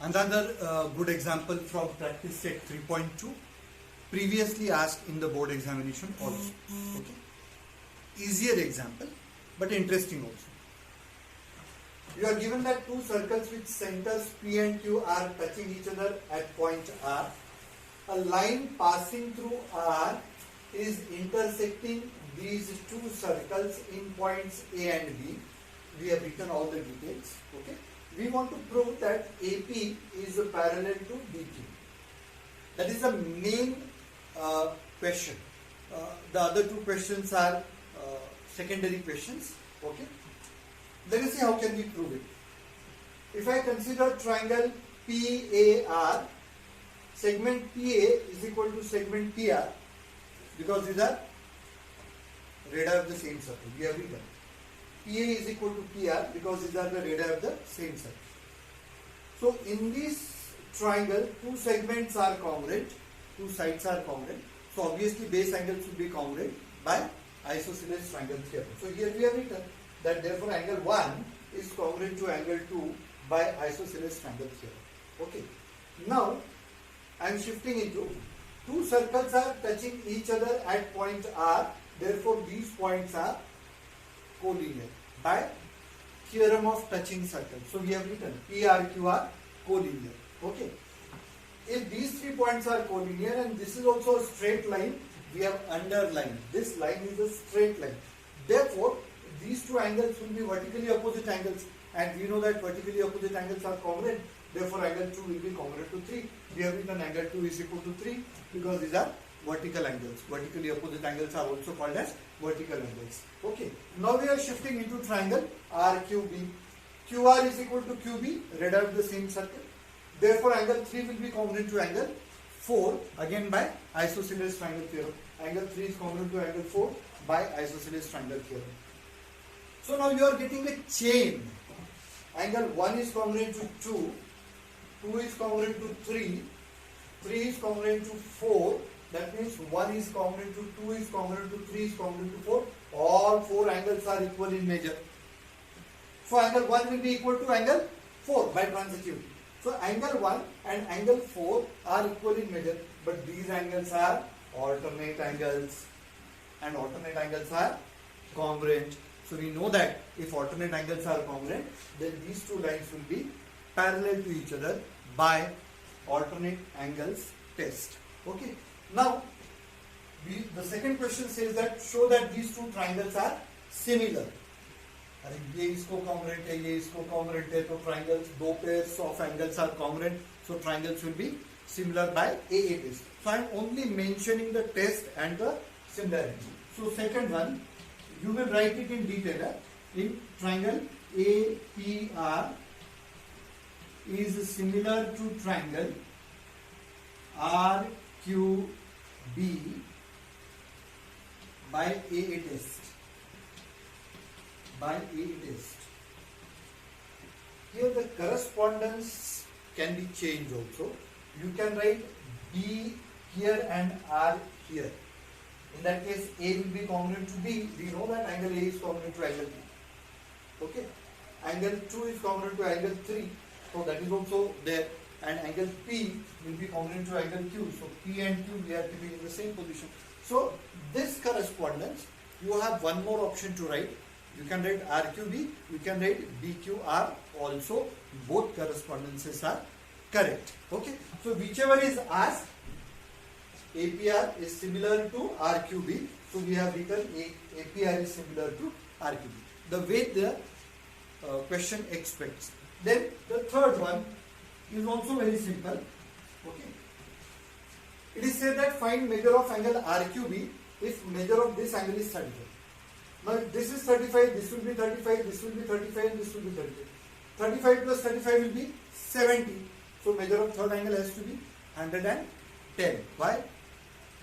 Another good example from practice set 3.2, previously asked in the board examination also. Okay. Easier example, but interesting also. You are given that two circles with centers P and Q are touching each other at point R. A line passing through R is intersecting these two circles in points A and B. We have written all the details. Okay. We want to prove that AP is parallel to BQ. That is the main question. The other two questions are secondary questions. Okay. Let us see how can we prove it. If I consider triangle PAR, segment PA is equal to segment PR, because these are radii of the same circle. We have written PA is equal to PR because these are the radii of the same circle. So in this triangle, two segments are congruent, two sides are congruent. So obviously base angles will be congruent by isosceles triangle theorem. So here we have written that therefore angle 1 is congruent to angle 2 by isosceles triangle theorem. Okay. Now I am shifting into two circles are touching each other at point R. Therefore these points are collinear by theorem of touching circles. So we have written PRQ are collinear. Okay. If these 3 points are collinear and this is also a straight line, we have underlined. This line is a straight line. Therefore, these two angles will be vertically opposite angles, and we know that vertically opposite angles are congruent. Therefore, angle 2 will be congruent to 3. We have written angle 2 is equal to 3 because these are vertical angles. Vertically opposite angles are also called as vertical angles. Okay. Now we are shifting into triangle RQB. QR is equal to QB, radii of the same circle. Therefore, angle 3 will be congruent to angle 4 again by isosceles triangle theorem. Angle 3 is congruent to angle 4 by isosceles triangle theorem. So now you are getting a chain. Angle 1 is congruent to 2, 2 is congruent to 3, 3 is congruent to 4. That means 1 is congruent to 2 is congruent to 3 is congruent to 4. All 4 angles are equal in measure. So angle 1 will be equal to angle 4 by transitivity. So angle 1 and angle 4 are equal in measure, but these angles are alternate angles, and alternate angles are congruent. So we know that if alternate angles are congruent, then these two lines will be parallel to each other by alternate angles test. Okay. Now, the second question says that show that these two triangles are similar. ये इसको congruent है, ये इसको congruent है, तो triangles, दो pairs of angles are congruent, so triangles will be similar by AA test. So I am only mentioning the test and the similarity. So second one, you will write it in detail. In triangle APR is similar to triangle RQB by AA test. By AA test. Here the correspondence can be changed also. You can write B here and R here. In that case, A will be congruent to B. We know that angle A is congruent to angle B. Okay. Angle 2 is congruent to angle 3. So that is also there. And angle P will be congruent to angle Q. So P and Q we are keeping in the same position. So this correspondence, you have one more option to write. You can write RQB, you can write BQR also. Both correspondences are correct. Okay. So whichever is asked, APR is similar to RQB. So we have written APR is similar to RQB. The way the question expects. Then the third one is also very simple. Okay. It is said that find measure of angle RQB if measure of this angle is 35. Now if this is 35, this will be 35, this will be 35 and this will be 35. 35 plus 35 will be 70. So measure of third angle has to be 110. Why?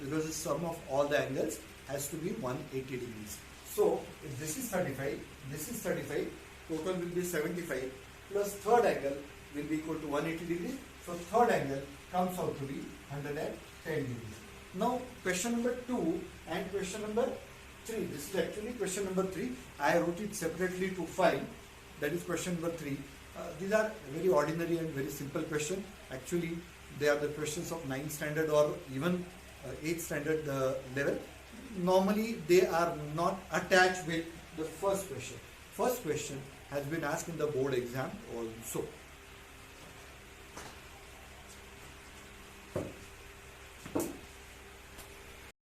Because the sum of all the angles has to be 180 degrees. So if this is 35, this is 35, total will be 75 plus third angle will be equal to 180 degrees. So third angle comes out to be 110 degrees. Now question number 2 and question number 3. This is actually question number 3. I wrote it separately to find. That is question number 3. These are very ordinary and very simple questions. Actually, they are the questions of 9th standard or even 8th standard level. Normally, they are not attached with the first question. First question has been asked in the board exam also.